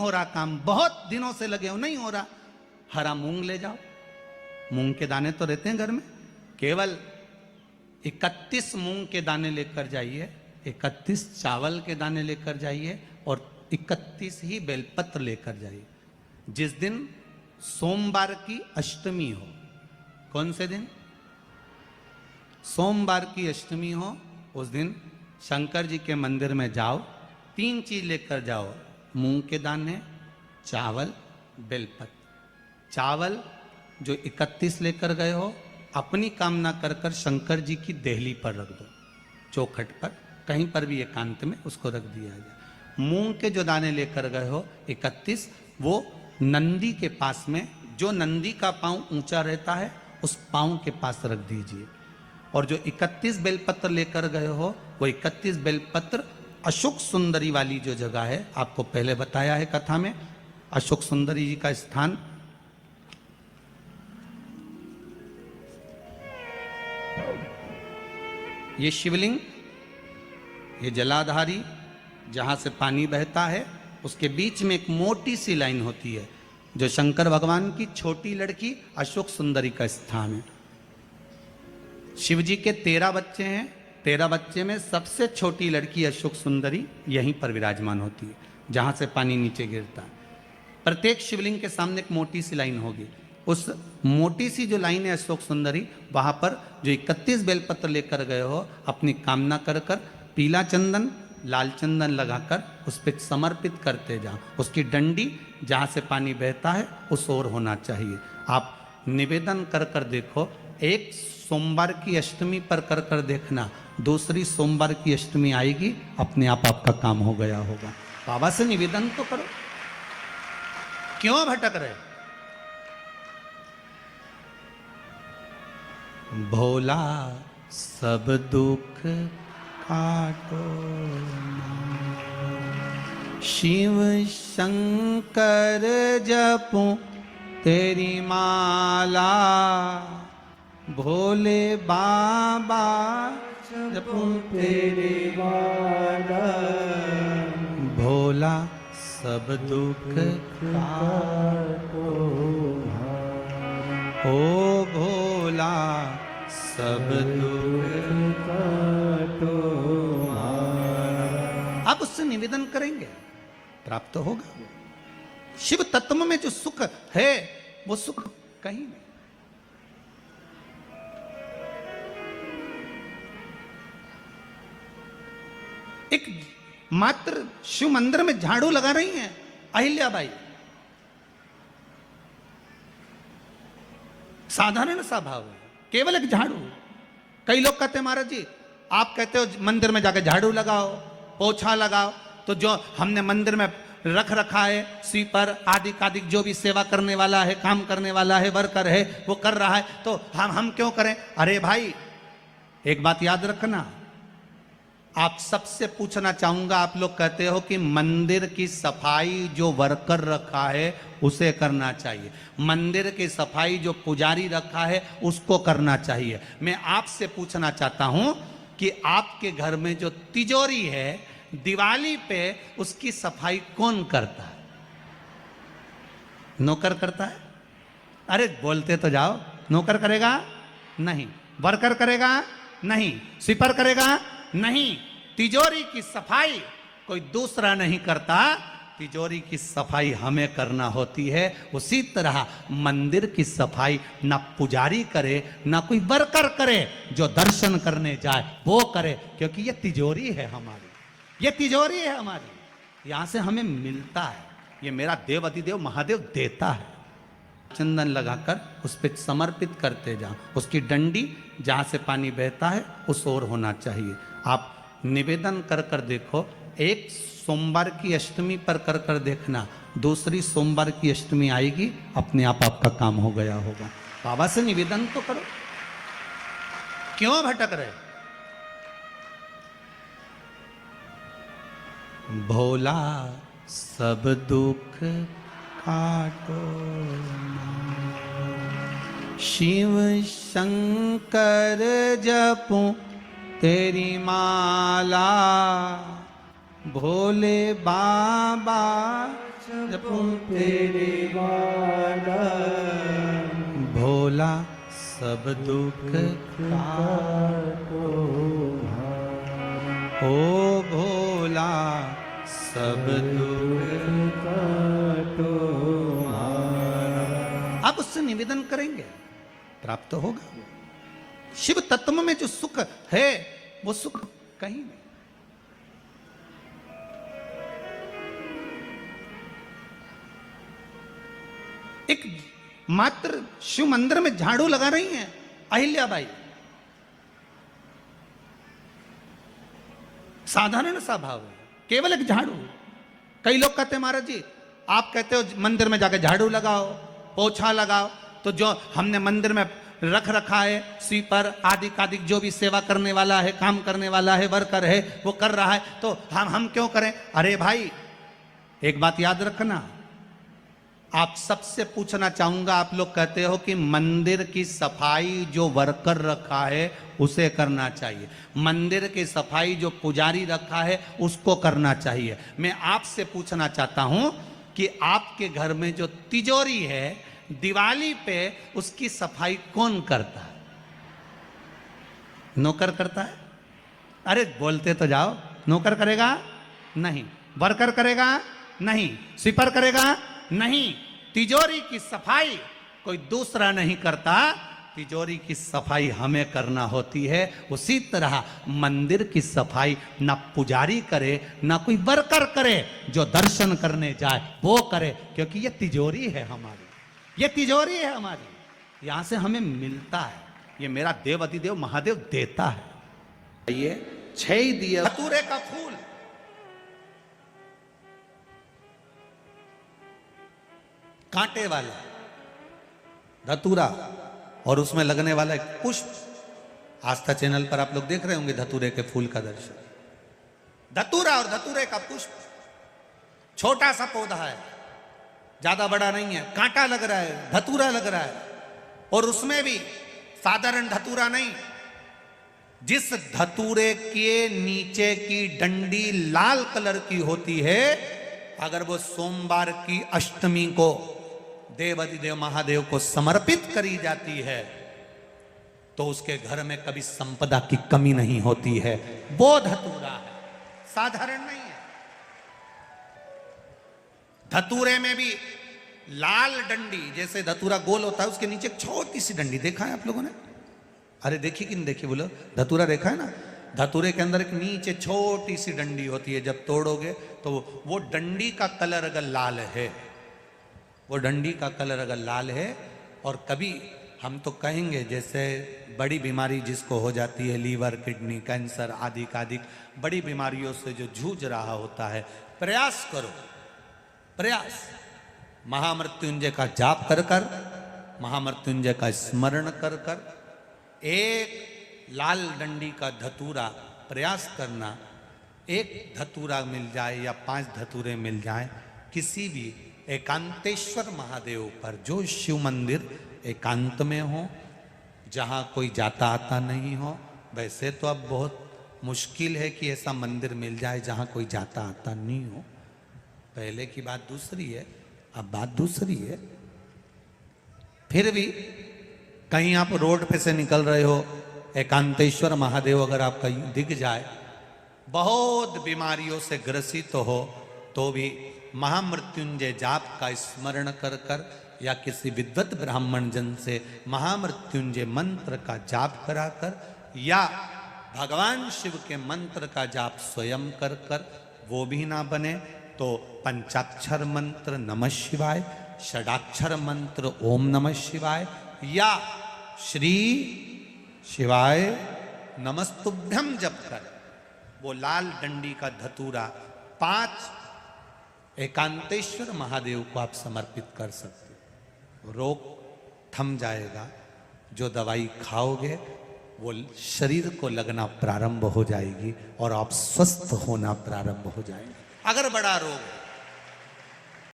हो रहा काम, बहुत दिनों से लगे हो, नहीं हो रहा, हरा मूंग ले जाओ। मूंग के दाने तो रहते हैं घर में, केवल 31 मूंग के दाने लेकर जाइए, 31 चावल के दाने लेकर जाइए और 31 ही बेलपत्र लेकर जाइए। जिस दिन सोमवार की अष्टमी हो, कौन से दिन? सोमवार की अष्टमी हो, उस दिन शंकर जी के मंदिर में जाओ, 3 चीज लेकर जाओ, मूंग के दाने, चावल, बेलपत्र। चावल जो 31 लेकर गए हो, अपनी कामना कर कर शंकर जी की देहली पर रख दो, चौखट पर, कहीं पर भी एकांत में उसको रख दिया जाए। मूंग के जो दाने लेकर गए हो 31, वो नंदी के पास में, जो नंदी का पांव ऊंचा रहता है उस पांव के पास रख दीजिए। और जो 31 बेलपत्र लेकर गए हो, वो 31 बेलपत्र अशोक सुंदरी वाली जो जगह है, आपको पहले बताया है कथा में, अशोक सुंदरी जी का स्थान, ये शिवलिंग, ये जलाधारी जहां से पानी बहता है, उसके बीच में एक मोटी सी लाइन होती है, जो शंकर भगवान की छोटी लड़की अशोक सुंदरी का स्थान है। शिव जी के 13 बच्चे हैं, 13 बच्चे में सबसे छोटी लड़की अशोक सुंदरी यहीं पर विराजमान होती है, जहां से पानी नीचे गिरता है। प्रत्येक शिवलिंग के सामने एक मोटी सी लाइन होगी, उस मोटी सी जो लाइन है अशोक सुंदरी, वहां पर जो 31 बेलपत्र लेकर गए हो, अपनी कामना कर कर पीला चंदन, लाल चंदन लगाकर उस पर समर्पित करते जाओ। उसकी डंडी जहां से पानी बहता है उस ओर होना चाहिए। आप निवेदन कर कर देखो, एक सोमवार की अष्टमी पर कर कर देखना, दूसरी सोमवार की अष्टमी आएगी, अपने आप आपका काम हो गया होगा। बाबा से निवेदन तो करो, क्यों भटक रहे? भोला सब दुख काटो, शिव शंकर जपो तेरी माला, भोले बाबा जपो तेरी माला, भोला सब दुख काटो, ओ भोला सब दुख काटो। आप उससे निवेदन करेंगे, प्राप्त होगा। शिव तत्व में जो सुख है, वो सुख कहीं नहीं। एक मात्र शिव मंदिर में झाड़ू लगा रही हैं अहिल्याबाई, साधारण सा भाव है, केवल एक झाड़ू। कई लोग कहते हैं महाराज जी, आप कहते हो मंदिर में जाकर झाड़ू लगाओ, पोछा लगाओ, तो जो हमने मंदिर में रख रखा है स्वीपर आदि कादिक, जो भी सेवा करने वाला है, काम करने वाला है, वर्कर है, वो कर रहा है, तो हम क्यों करें? अरे भाई, एक बात याद रखना, आप सबसे पूछना चाहूंगा, आप लोग कहते हो कि मंदिर की सफाई जो वर्कर रखा है उसे करना चाहिए, मंदिर की सफाई जो पुजारी रखा है उसको करना चाहिए। मैं आपसे पूछना चाहता हूं कि आपके घर में जो तिजोरी है, दिवाली पे उसकी सफाई कौन करता है? नौकर करता है? अरे बोलते तो जाओ। नौकर करेगा? नहीं। वर्कर करेगा? नहीं। स्वीपर करेगा? नहीं। तिजोरी की सफाई कोई दूसरा नहीं करता, तिजोरी की सफाई हमें करना होती है। उसी तरह मंदिर की सफाई ना पुजारी करे ना कोई वर्कर करे, जो दर्शन करने जाए वो करे, क्योंकि ये तिजोरी है हमारी, ये तिजोरी है हमारी, यहां से हमें मिलता है, ये मेरा देव अधिदेव महादेव देता है। चंदन लगाकर उस पर समर्पित करते जाओ, उसकी डंडी जहां से पानी बहता है उस ओर होना चाहिए। आप निवेदन कर कर देखो, एक सोमवार की अष्टमी पर कर कर देखना, दूसरी सोमवार की अष्टमी आएगी, अपने आप आपका काम हो गया होगा। बाबा से निवेदन तो करो, क्यों भटक रहे? भोला सब दुख काटो, शिव शंकर जपो तेरी माला, भोले बाबा जपो तेरी माला, भोला सब दुख काटो, ओ भोला सब दुख काटो। आप उससे निवेदन करेंगे, प्राप्त होगा। शिव तत्व में जो सुख है वो सुख कहीं नहीं। एक मात्र शिव मंदिर में झाड़ू लगा रही हैं अहिल्याबाई, साधारण सा भाव है, केवल एक झाड़ू। कई लोग कहते हैं महाराज जी आप कहते हो मंदिर में जाकर झाड़ू लगाओ, पोछा लगाओ, तो जो हमने मंदिर में रख रखा है स्वीपर आदि आदि जो भी सेवा करने वाला है, काम करने वाला है, वर्कर है, वो कर रहा है, तो हम क्यों करें? अरे भाई एक बात याद रखना, आप सबसे पूछना चाहूंगा, आप लोग कहते हो कि मंदिर की सफाई जो वर्कर रखा है उसे करना चाहिए, मंदिर की सफाई जो पुजारी रखा है उसको करना चाहिए। मैं आपसे पूछना चाहता हूं कि आपके घर में जो तिजोरी है दिवाली पे उसकी सफाई कौन करता है? नौकर करता है? अरे बोलते तो जाओ। नौकर करेगा? नहीं। वर्कर करेगा? नहीं। स्वीपर करेगा? नहीं। तिजोरी की सफाई कोई दूसरा नहीं करता, तिजोरी की सफाई हमें करना होती है। उसी तरह मंदिर की सफाई ना पुजारी करे ना कोई वर्कर करे, जो दर्शन करने जाए वो करे, क्योंकि ये तिजोरी है हमारी, ये तिजोरी है हमारी, यहां से हमें मिलता है, ये मेरा देव अधिदेव महादेव देता है। ये 6 दिए धतूरे का फूल, कांटे वाला धतूरा और उसमें लगने वाला एक पुष्प। आस्था चैनल पर आप लोग देख रहे होंगे धतूरे के फूल का दर्शन। धतूरा और धतूरे का पुष्प, छोटा सा पौधा है, ज्यादा बड़ा नहीं है, कांटा लग रहा है, धतूरा लग रहा है, और उसमें भी साधारण धतूरा नहीं, जिस धतूरे के नीचे की डंडी लाल कलर की होती है, अगर वो सोमवार की अष्टमी को देव अधिदेव महादेव को समर्पित करी जाती है तो उसके घर में कभी संपदा की कमी नहीं होती है। वो धतूरा है, साधारण नहीं है। धतूरे में भी लाल डंडी, जैसे धतूरा गोल होता है उसके नीचे एक छोटी सी डंडी, देखा है आप लोगों ने? अरे देखी कि नहीं देखी बोलो? धतूरा देखा है ना? धतूरे के अंदर एक नीचे छोटी सी डंडी होती है, जब तोड़ोगे तो वो डंडी का कलर अगर लाल है, वो डंडी का कलर अगर लाल है, और कभी हम तो कहेंगे जैसे बड़ी बीमारी जिसको हो जाती है, लीवर किडनी कैंसर आदि आदि बड़ी बीमारियों से जो जूझ रहा होता है, प्रयास करो, प्रयास महामृत्युंजय का जाप कर कर, महामृत्युंजय का स्मरण कर कर, एक लाल डंडी का धतूरा प्रयास करना, एक धतूरा मिल जाए या 5 धतूरे मिल जाए किसी भी एकांतेश्वर महादेव पर, जो शिव मंदिर एकांत में हो, जहाँ कोई जाता आता नहीं हो। वैसे तो अब बहुत मुश्किल है कि ऐसा मंदिर मिल जाए जहाँ कोई जाता आता नहीं हो, पहले की बात दूसरी है, अब बात दूसरी है। फिर भी कहीं आप रोड पे से निकल रहे हो, एकांतेश्वर महादेव अगर आपका दिख जाए, बहुत बीमारियों से ग्रसित हो, तो भी महामृत्युंजय जाप का स्मरण कर कर या किसी विद्वत ब्राह्मण जन से महामृत्युंजय मंत्र का जाप करा कर, या भगवान शिव के मंत्र का जाप स्वयं कर कर, वो भी ना बने तो पंचाक्षर मंत्र नमः शिवाय, षडाक्षर मंत्र ओम नमः शिवाय, या श्री शिवाय नमस्तुभ्यम जप कर वो लाल डंडी का धतूरा 5 एकांतेश्वर महादेव को आप समर्पित कर सकते हो। रोग थम जाएगा, जो दवाई खाओगे वो शरीर को लगना प्रारंभ हो जाएगी और आप स्वस्थ होना प्रारंभ हो जाएंगे। अगर बड़ा रोग